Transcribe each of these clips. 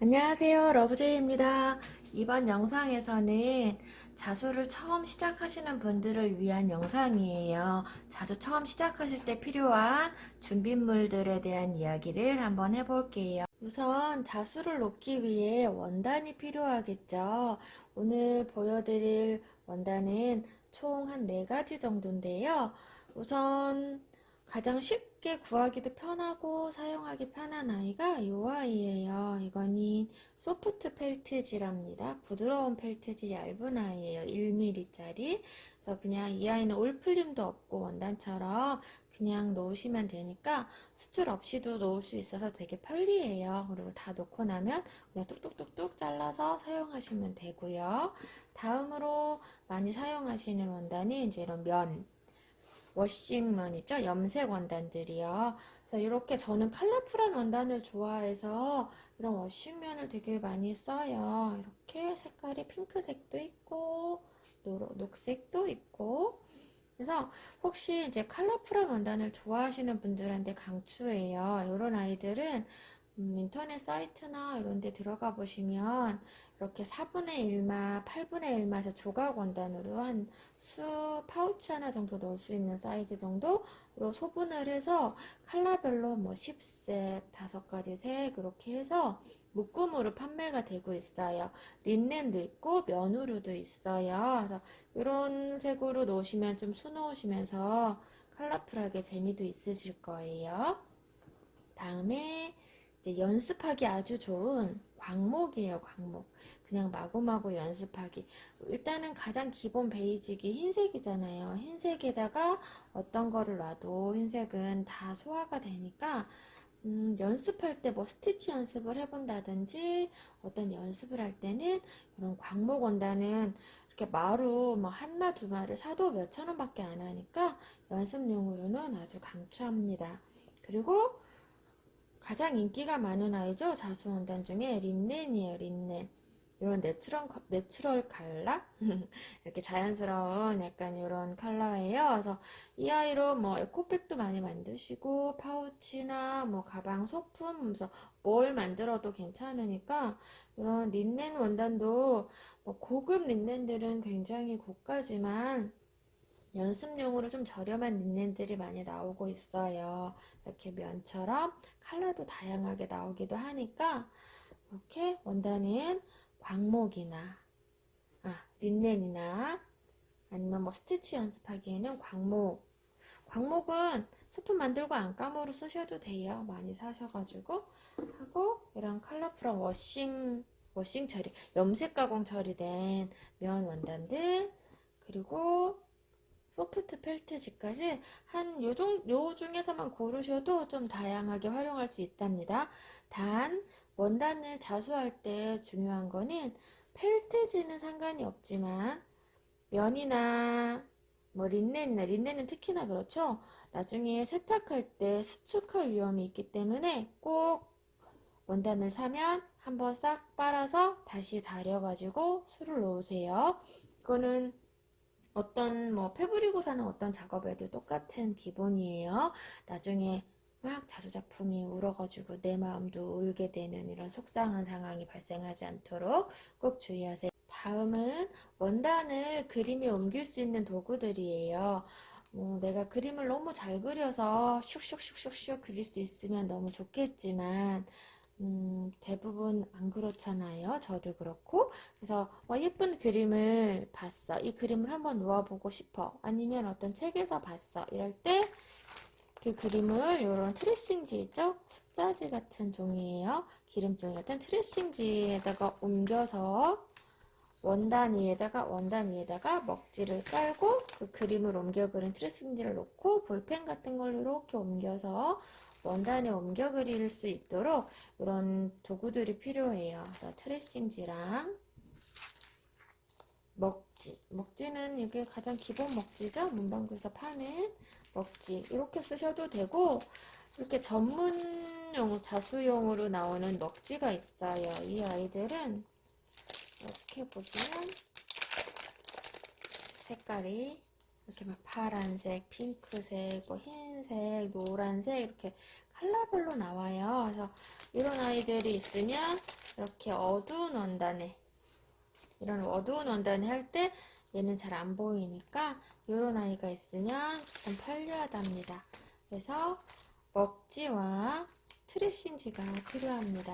안녕하세요, 러브제이입니다. 이번 영상에서는 자수를 처음 시작하시는 분들을 위한 영상이에요. 자수 처음 시작하실 때 필요한 준비물들에 대한 이야기를 한번 해볼게요. 우선 자수를 놓기 위해 원단이 필요하겠죠. 오늘 보여드릴 원단은 총 한 4가지 정도인데요. 우선 가장 쉽게 구하기도 편하고 사용하기 편한 아이가 이 아이예요. 이거는 소프트 펠트지랍니다. 부드러운 펠트지 얇은 아이예요. 1mm짜리. 그래서 그냥 이 아이는 올풀림도 없고 원단처럼 그냥 놓으시면 되니까 수출 없이도 놓을 수 있어서 되게 편리해요. 그리고 다 놓고 나면 그냥 뚝뚝뚝뚝 잘라서 사용하시면 되고요. 다음으로 많이 사용하시는 원단이 이제 이런 워싱면 있죠? 염색 원단들이요. 그래서 이렇게 저는 컬러풀한 원단을 좋아해서 이런 워싱면을 되게 많이 써요. 이렇게 색깔이 핑크색도 있고 녹색도 있고. 그래서 혹시 이제 컬러풀한 원단을 좋아하시는 분들한테 강추해요. 이런 아이들은 인터넷 사이트나 이런 데 들어가 보시면 이렇게 4분의 1마, 8분의 1마에서 조각 원단으로 한 파우치 하나 정도 넣을 수 있는 사이즈 정도로 소분을 해서 컬러별로 뭐 10색, 5가지 색 이렇게 해서 묶음으로 판매가 되고 있어요. 린넨도 있고 면으로도 있어요. 그래서 이런 색으로 놓으시면 좀 수놓으시면서 컬러풀하게 재미도 있으실 거예요. 다음에 이제 연습하기 아주 좋은 광목이에요, 광목. 그냥 마구마구 연습하기. 일단은 가장 기본 베이직이 흰색이잖아요. 흰색에다가 어떤 거를 놔도 흰색은 다 소화가 되니까 연습할 때 뭐 스티치 연습을 해본다든지 어떤 연습을 할 때는 이런 광목 원단은 이렇게 마루 뭐 한마 두 마를 사도 몇천 원밖에 안 하니까 연습용으로는 아주 강추합니다. 그리고 가장 인기가 많은 아이죠. 자수원단 중에 린넨이에요. 린넨. 이런 내추럴 컬러? 이렇게 자연스러운 약간 이런 컬러예요. 그래서 이 아이로 뭐 에코백도 많이 만드시고 파우치나 뭐 가방 소품 그래서 뭘 만들어도 괜찮으니까 이런 린넨 원단도 뭐 고급 린넨들은 굉장히 고가지만 연습용으로 좀 저렴한 린넨들이 많이 나오고 있어요. 이렇게 면처럼 컬러도 다양하게 나오기도 하니까 이렇게 원단은 광목이나 린넨이나 아니면 뭐 스티치 연습하기에는 광목은 소품 만들고 안감으로 쓰셔도 돼요. 많이 사셔가지고 하고 이런 컬러풀한 워싱 처리 염색 가공 처리된 면 원단들 그리고 소프트 펠트지까지 요 중에서만 고르셔도 좀 다양하게 활용할 수 있답니다. 단 원단을 자수할 때 중요한 거는 펠트지는 상관이 없지만 면이나 뭐 린넨은 특히나 그렇죠. 나중에 세탁할 때 수축할 위험이 있기 때문에 꼭 원단을 사면 한번 싹 빨아서 다시 다려가지고 술을 놓으세요. 이거는 어떤 뭐 패브릭으로 하는 어떤 작업에도 똑같은 기본이에요. 나중에 막 자수작품이 울어가지고 내 마음도 울게 되는 이런 속상한 상황이 발생하지 않도록 꼭 주의하세요. 다음은 원단을 그림에 옮길 수 있는 도구들이에요. 내가 그림을 너무 잘 그려서 슉슉슉슉슉 그릴 수 있으면 너무 좋겠지만 대부분 안 그렇잖아요. 저도 그렇고. 그래서 예쁜 그림을 봤어. 이 그림을 한번 놓아보고 싶어. 아니면 어떤 책에서 봤어. 이럴 때 그 그림을 이런 트레싱지 있죠? 숫자지 같은 종이에요. 기름종이 같은 트레싱지에다가 옮겨서 원단 위에다가 먹지를 깔고 그 그림을 옮겨 그린 트레싱지를 놓고 볼펜 같은 걸로 이렇게 옮겨서 원단에 옮겨 그릴 수 있도록 이런 도구들이 필요해요. 그래서 트레싱지랑 먹지는 이게 가장 기본 먹지죠. 문방구에서 파는 먹지 이렇게 쓰셔도 되고 이렇게 전문용 자수용으로 나오는 먹지가 있어요. 이 아이들은 이렇게 보시면 색깔이 이렇게 막 파란색, 핑크색, 뭐 흰색, 노란색 이렇게 컬러별로 나와요. 그래서 이런 아이들이 있으면 이렇게 어두운 원단에, 이런 어두운 원단에 할 때 얘는 잘 안 보이니까 이런 아이가 있으면 조금 편리하답니다. 그래서 먹지와 트레싱지가 필요합니다.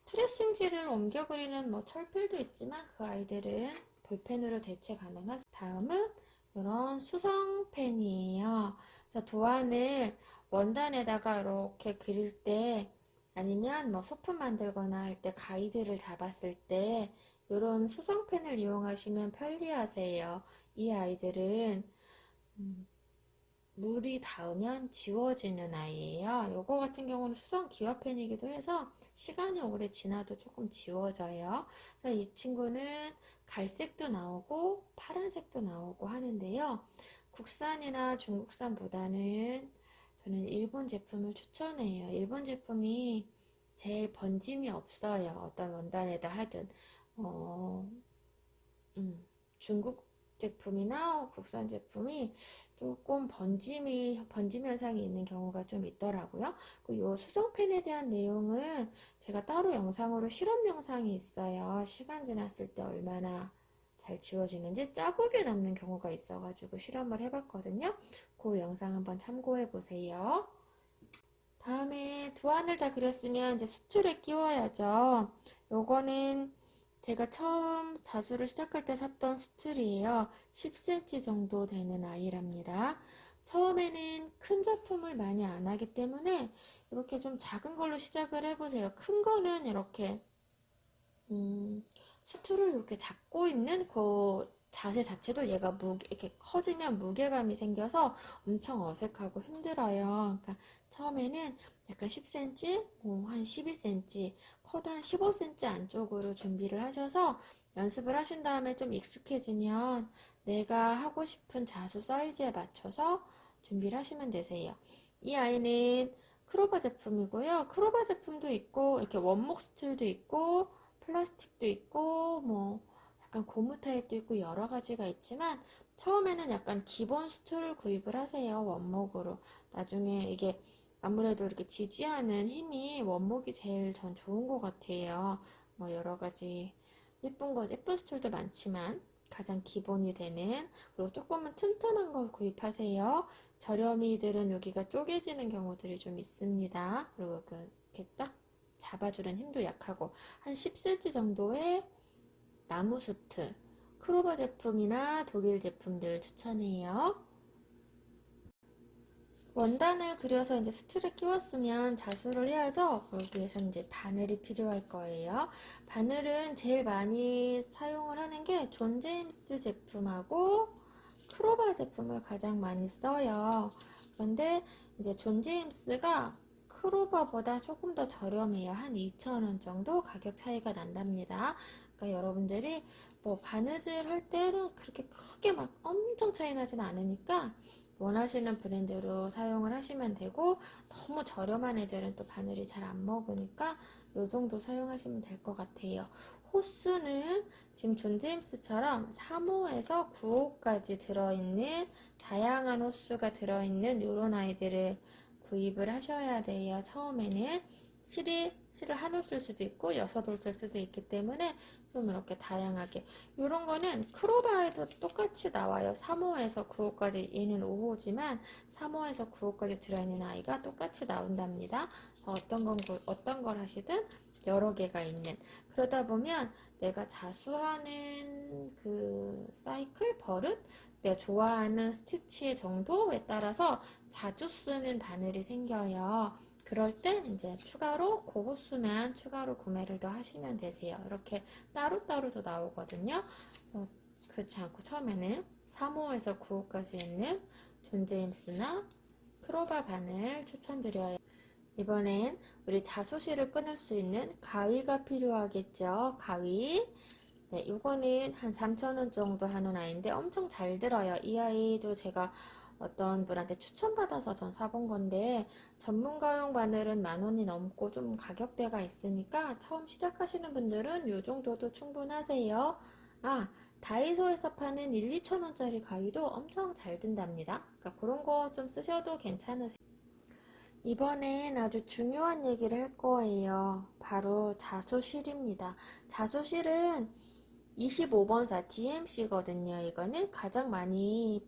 트레싱지를 옮겨 그리는 뭐 철필도 있지만 그 아이들은 볼펜으로 대체 가능하죠. 다음은 이런 수성펜이에요. 그래서 도안을 원단에다가 이렇게 그릴 때 아니면 뭐 소품 만들거나 할 때 가이드를 잡았을 때 이런 수성펜을 이용하시면 편리하세요. 이 아이들은 물이 닿으면 지워지는 아이예요. 요거 같은 경우는 수성 기화펜이기도 해서 시간이 오래 지나도 조금 지워져요. 그래서 이 친구는 갈색도 나오고 파란색도 나오고 하는데요. 국산이나 중국산보다는 저는 일본 제품을 추천해요. 일본 제품이 제일 번짐이 없어요. 어떤 원단에다 하든. 어, 중국 제품이나 국산 제품이 조금 번짐 현상이 있는 경우가 좀 있더라고요. 이 수성펜에 대한 내용은 제가 따로 영상으로 실험 영상이 있어요. 시간 지났을 때 얼마나 잘 지워지는지 자국이 남는 경우가 있어가지고 실험을 해봤거든요. 그 영상 한번 참고해 보세요. 다음에 도안을 다 그렸으면 이제 수틀에 끼워야죠. 요거는 제가 처음 자수를 시작할 때 샀던 수틀이에요. 10cm 정도 되는 아이랍니다. 처음에는 큰 작품을 많이 안 하기 때문에 이렇게 좀 작은 걸로 시작을 해보세요. 큰 거는 이렇게 수틀을 이렇게 잡고 있는 그 자세 자체도 얘가 이렇게 커지면 무게감이 생겨서 엄청 어색하고 힘들어요. 그러니까 처음에는 약간 10cm, 한 12cm, 커도 한 15cm 안쪽으로 준비를 하셔서 연습을 하신 다음에 좀 익숙해지면 내가 하고 싶은 자수 사이즈에 맞춰서 준비를 하시면 되세요. 이 아이는 크로바 제품이고요. 크로바 제품도 있고, 이렇게 원목 스틸도 있고, 플라스틱도 있고, 뭐, 약간 고무 타입도 있고, 여러 가지가 있지만, 처음에는 약간 기본 수트를 구입을 하세요. 원목으로. 나중에 이게 아무래도 이렇게 지지하는 힘이 원목이 제일 전 좋은 것 같아요. 뭐, 여러 가지 예쁜 수트도 많지만, 가장 기본이 되는, 그리고 조금은 튼튼한 거 구입하세요. 저렴이들은 여기가 쪼개지는 경우들이 좀 있습니다. 그리고 이렇게 딱 잡아주는 힘도 약하고 한 10cm 정도의 나무 수트, 크로버 제품이나 독일 제품들 추천해요. 원단을 그려서 이제 수트를 끼웠으면 자수를 해야죠. 그러기 위해서 이제 바늘이 필요할 거예요. 바늘은 제일 많이 사용을 하는 게 존 제임스 제품하고 크로바 제품을 가장 많이 써요. 그런데 이제 존 제임스가 크로바보다 조금 더 저렴해요. 한 2,000원 정도 가격 차이가 난답니다. 그러니까 여러분들이 뭐 바느질 할 때는 그렇게 크게 막 엄청 차이 나진 않으니까 원하시는 브랜드로 사용을 하시면 되고, 너무 저렴한 애들은 또 바늘이 잘 안 먹으니까 이 정도 사용하시면 될 것 같아요. 호수는 지금 존 제임스처럼 3호에서 9호까지 들어있는 다양한 호수가 들어있는 이런 아이들을 구입을 하셔야 돼요. 처음에는 실을 한 올 쓸 수도 있고 6올 쓸 수도 있기 때문에 좀 이렇게 다양하게, 이런 거는 크로바에도 똑같이 나와요. 3호에서 9호까지, 얘는 5호지만 3호에서 9호까지 들어있는 아이가 똑같이 나온답니다. 그래서 어떤 걸 하시든 여러 개가 있는, 그러다 보면 내가 자수하는 그 사이클 버릇, 내가 좋아하는 스티치의 정도에 따라서 자주 쓰는 바늘이 생겨요. 그럴 때 이제 추가로 그 호수만 추가로 구매를 더 하시면 되세요. 이렇게 따로따로도 나오거든요. 그렇지 않고 처음에는 3호에서 9호까지 있는 존 제임스나 크로바 바늘 추천드려요. 이번엔 우리 자수실을 끊을 수 있는 가위가 필요하겠죠. 가위. 네, 이거는 한 3,000원 정도 하는 아이인데 엄청 잘 들어요. 이 아이도 제가 어떤 분한테 추천받아서 전 사본 건데, 전문가용 바늘은 10,000원이 넘고 좀 가격대가 있으니까 처음 시작하시는 분들은 이 정도도 충분하세요. 아, 다이소에서 파는 1, 2,000원짜리 가위도 엄청 잘 든답니다. 그러니까 그런 거 좀 쓰셔도 괜찮으세요. 이번엔 아주 중요한 얘기를 할 거예요. 바로 자수실입니다. 자수실은 25번사 DMC거든요. 이거는 가장 많이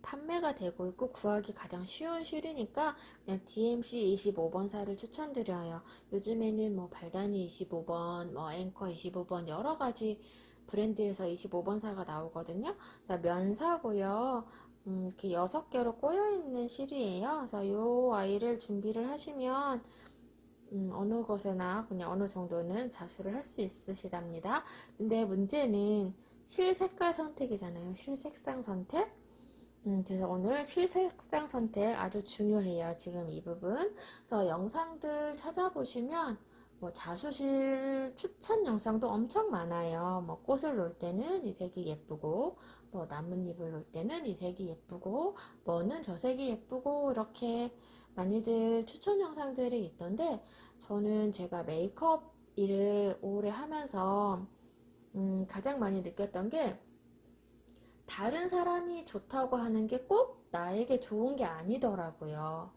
판매가 되고 있고 구하기 가장 쉬운 실이니까 그냥 DMC 25번사를 추천드려요. 요즘에는 뭐 발다니 25번, 뭐 앵커 25번 여러 가지 브랜드에서 25번사가 나오거든요. 자, 면사고요. 이렇게 6개로 꼬여있는 실이에요. 그래서 요 아이를 준비를 하시면 어느 것에나 그냥 어느 정도는 자수를 할 수 있으시답니다. 근데 문제는 실 색깔 선택이잖아요. 실 색상 선택. 그래서 오늘 실색상 선택 아주 중요해요. 지금 이 부분. 그래서 영상들 찾아보시면 뭐 자수실 추천 영상도 엄청 많아요. 뭐 꽃을 놓을 때는 이 색이 예쁘고, 뭐 나뭇잎을 놓을 때는 이 색이 예쁘고, 뭐는 저 색이 예쁘고, 이렇게 많이들 추천 영상들이 있던데, 저는 제가 메이크업 일을 오래 하면서, 가장 많이 느꼈던 게, 다른 사람이 좋다고 하는 게 꼭 나에게 좋은 게 아니더라고요.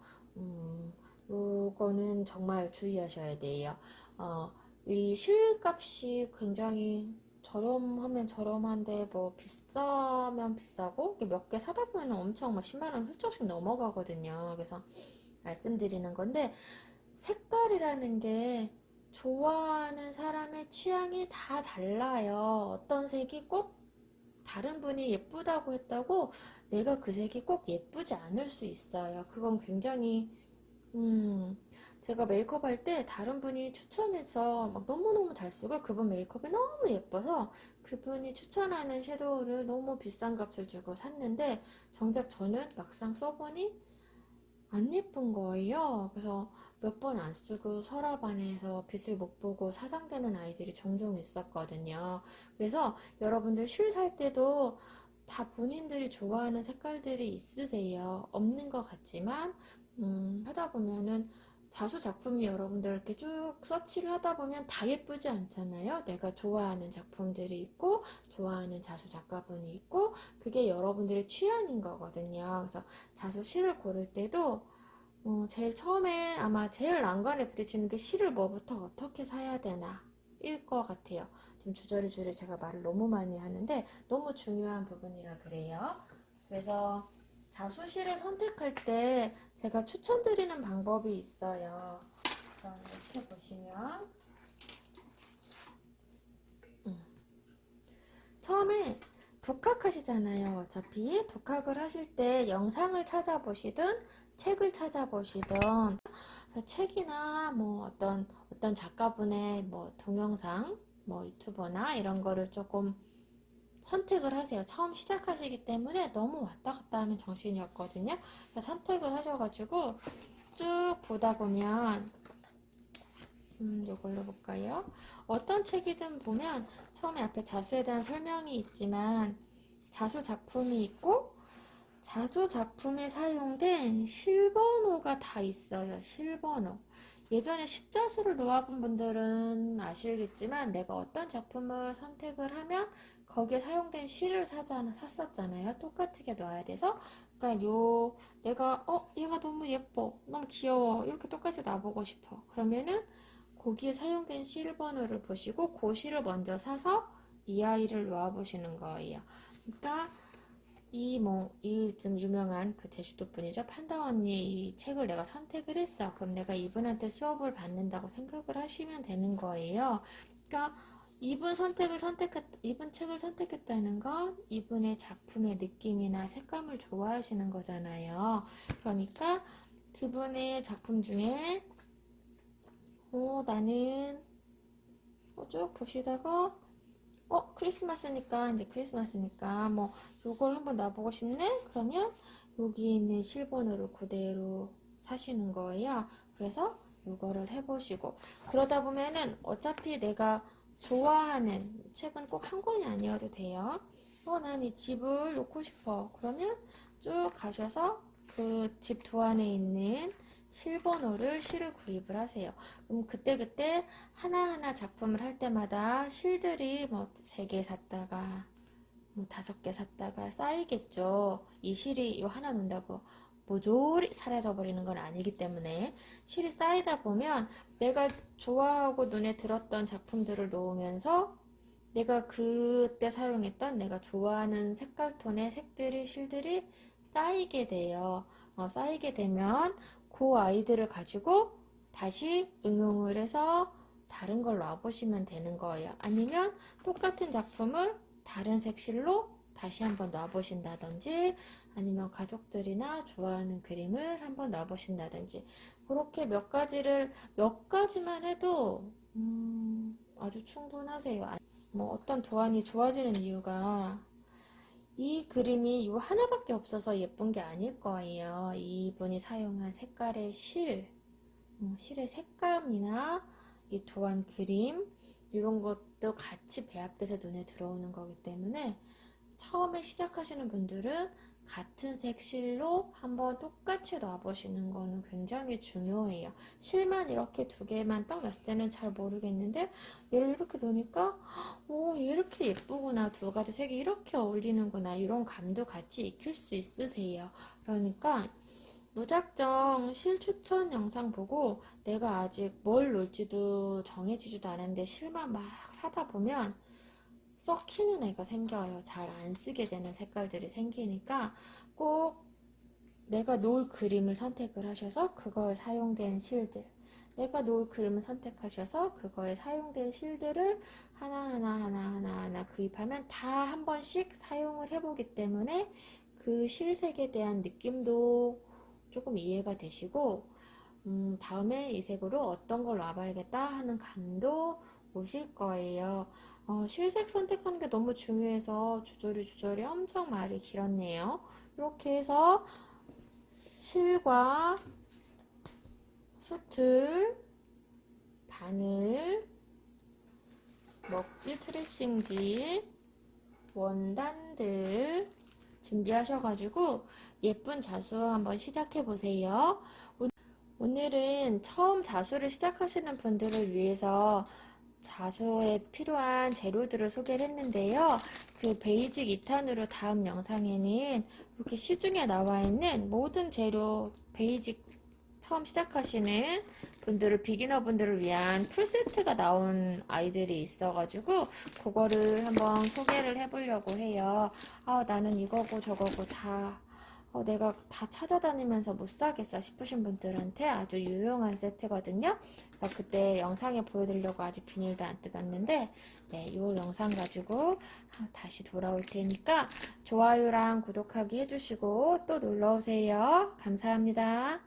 요거는 정말 주의하셔야 돼요. 어, 이 실값이 굉장히 저렴하면 저렴한데 뭐 비싸면 비싸고 몇 개 사다 보면 엄청 막 10만 원 훌쩍씩 넘어가거든요. 그래서 말씀드리는 건데 색깔이라는 게 좋아하는 사람의 취향이 다 달라요. 어떤 색이 꼭 다른 분이 예쁘다고 했다고 내가 그 색이 꼭 예쁘지 않을 수 있어요. 그건 굉장히, 음, 제가 메이크업 할 때 다른 분이 추천해서 막 너무너무 잘 쓰고 그분 메이크업이 너무 예뻐서 그분이 추천하는 섀도우를 너무 비싼 값을 주고 샀는데 정작 저는 막상 써보니 안 예쁜 거예요. 그래서 몇 번 안 쓰고 서랍 안에서 빛을 못 보고 사장되는 아이들이 종종 있었거든요. 그래서 여러분들 실 살 때도 다 본인들이 좋아하는 색깔들이 있으세요. 없는 것 같지만, 하다 보면은 자수 작품이 여러분들 이렇게 쭉 서치를 하다 보면 다 예쁘지 않잖아요. 내가 좋아하는 작품들이 있고, 좋아하는 자수 작가분이 있고, 그게 여러분들의 취향인 거거든요. 그래서 자수 실을 고를 때도 제일 처음에 아마 제일 난관에 부딪히는 게 실을 뭐부터 어떻게 사야 되나 일 것 같아요. 지금 주저리주저리 제가 말을 너무 많이 하는데 너무 중요한 부분이라 그래요. 그래서 자수실을 선택할 때 제가 추천드리는 방법이 있어요. 이렇게 보시면 처음에 독학하시잖아요. 어차피 독학을 하실 때 영상을 찾아보시든 책을 찾아보시든 책이나 뭐 어떤 작가분의 뭐 동영상 뭐 유튜버나 이런 거를 조금 선택을 하세요. 처음 시작하시기 때문에 너무 왔다 갔다 하면 정신이 없거든요. 선택을 하셔가지고 쭉 보다 보면 이걸로 볼까요? 어떤 책이든 보면 처음에 앞에 자수에 대한 설명이 있지만 자수 작품이 있고 자수 작품에 사용된 실번호가 다 있어요. 실번호. 예전에 십자수를 놓아본 분들은 아시겠지만 내가 어떤 작품을 선택을 하면 거기에 사용된 실을 샀었잖아요. 똑같게 놔야 돼서. 그러니까 내가 얘가 너무 예뻐. 너무 귀여워. 이렇게 똑같이 놔보고 싶어. 그러면은 거기에 사용된 실 번호를 보시고 그 실을 먼저 사서 이 아이를 놓아보시는 거예요. 그러니까 이 좀 유명한 그 제주도 분이죠. 판다 언니의 이 책을 내가 선택을 했어. 그럼 내가 이분한테 수업을 받는다고 생각을 하시면 되는 거예요. 그러니까 이분 책을 선택했다는 건 이분의 작품의 느낌이나 색감을 좋아하시는 거잖아요. 그러니까 그분의 작품 중에 나는 쭉 보시다가 크리스마스니까 뭐 요걸 한번 놔보고 싶네? 그러면 여기 있는 실번호를 그대로 사시는 거예요. 그래서 요거를 해보시고 그러다 보면은 어차피 내가 좋아하는 책은 꼭 한 권이 아니어도 돼요. 난 이 집을 놓고 싶어. 그러면 쭉 가셔서 그 집 도안에 있는 실을 구입을 하세요. 그럼 그때그때 하나하나 작품을 할 때마다 실들이 뭐 3개 샀다가 뭐 5개 샀다가 쌓이겠죠. 이 실이 요 하나 놓는다고 모조리 사라져버리는 건 아니기 때문에 실이 쌓이다 보면 내가 좋아하고 눈에 들었던 작품들을 놓으면서 내가 그때 사용했던 내가 좋아하는 색깔 톤의 색들이 실들이 쌓이게 돼요. 쌓이게 되면 그 아이들을 가지고 다시 응용을 해서 다른 걸 놔보시면 되는 거예요. 아니면 똑같은 작품을 다른 색실로 다시 한번 놔보신다든지 아니면 가족들이나 좋아하는 그림을 한번 놔보신다든지 그렇게 몇 가지만 해도 아주 충분하세요. 뭐 어떤 도안이 좋아지는 이유가 이 그림이 이 하나밖에 없어서 예쁜 게 아닐 거예요. 이분이 사용한 색깔의 실의 색감이나 이 도안 그림 이런 것도 같이 배합돼서 눈에 들어오는 거기 때문에 처음에 시작하시는 분들은 같은 색 실로 한번 똑같이 놔보시는 거는 굉장히 중요해요. 실만 이렇게 두 개만 딱 놨을 때는 잘 모르겠는데 얘를 이렇게 놓으니까 얘 이렇게 예쁘구나, 두 가지 색이 이렇게 어울리는구나, 이런 감도 같이 익힐 수 있으세요. 그러니까 무작정 실 추천 영상 보고 내가 아직 뭘 놓을지도 정해지지도 않은데 실만 막 사다 보면 썩히는 애가 생겨요. 잘 안 쓰게 되는 색깔들이 생기니까 꼭 내가 놓을 그림을 선택을 하셔서 그거에 사용된 실들, 내가 놓을 그림을 선택하셔서 그거에 사용된 실들을 하나하나 구입하면 다 한 번씩 사용을 해보기 때문에 그 실색에 대한 느낌도 조금 이해가 되시고 다음에 이 색으로 어떤 걸 놔봐야겠다 하는 감도 오실 거예요. 실색 선택하는 게 너무 중요해서 주저리 엄청 말이 길었네요. 이렇게 해서 실과 수틀, 바늘, 먹지 트레싱지, 원단들 준비하셔가지고 예쁜 자수 한번 시작해 보세요. 오늘은 처음 자수를 시작하시는 분들을 위해서 자수에 필요한 재료들을 소개를 했는데요. 그 베이직 2탄으로 다음 영상에는 이렇게 시중에 나와 있는 모든 재료, 베이직 처음 시작하시는 분들을, 비기너 분들을 위한 풀세트가 나온 아이들이 있어가지고 그거를 한번 소개를 해보려고 해요. 나는 이거고 저거고 다 내가 다 찾아다니면서 못 사겠어 싶으신 분들한테 아주 유용한 세트거든요. 그래서 그때 영상에 보여드리려고 아직 비닐도 안 뜯었는데 이 영상 가지고 다시 돌아올 테니까 좋아요랑 구독하기 해주시고 또 놀러오세요. 감사합니다.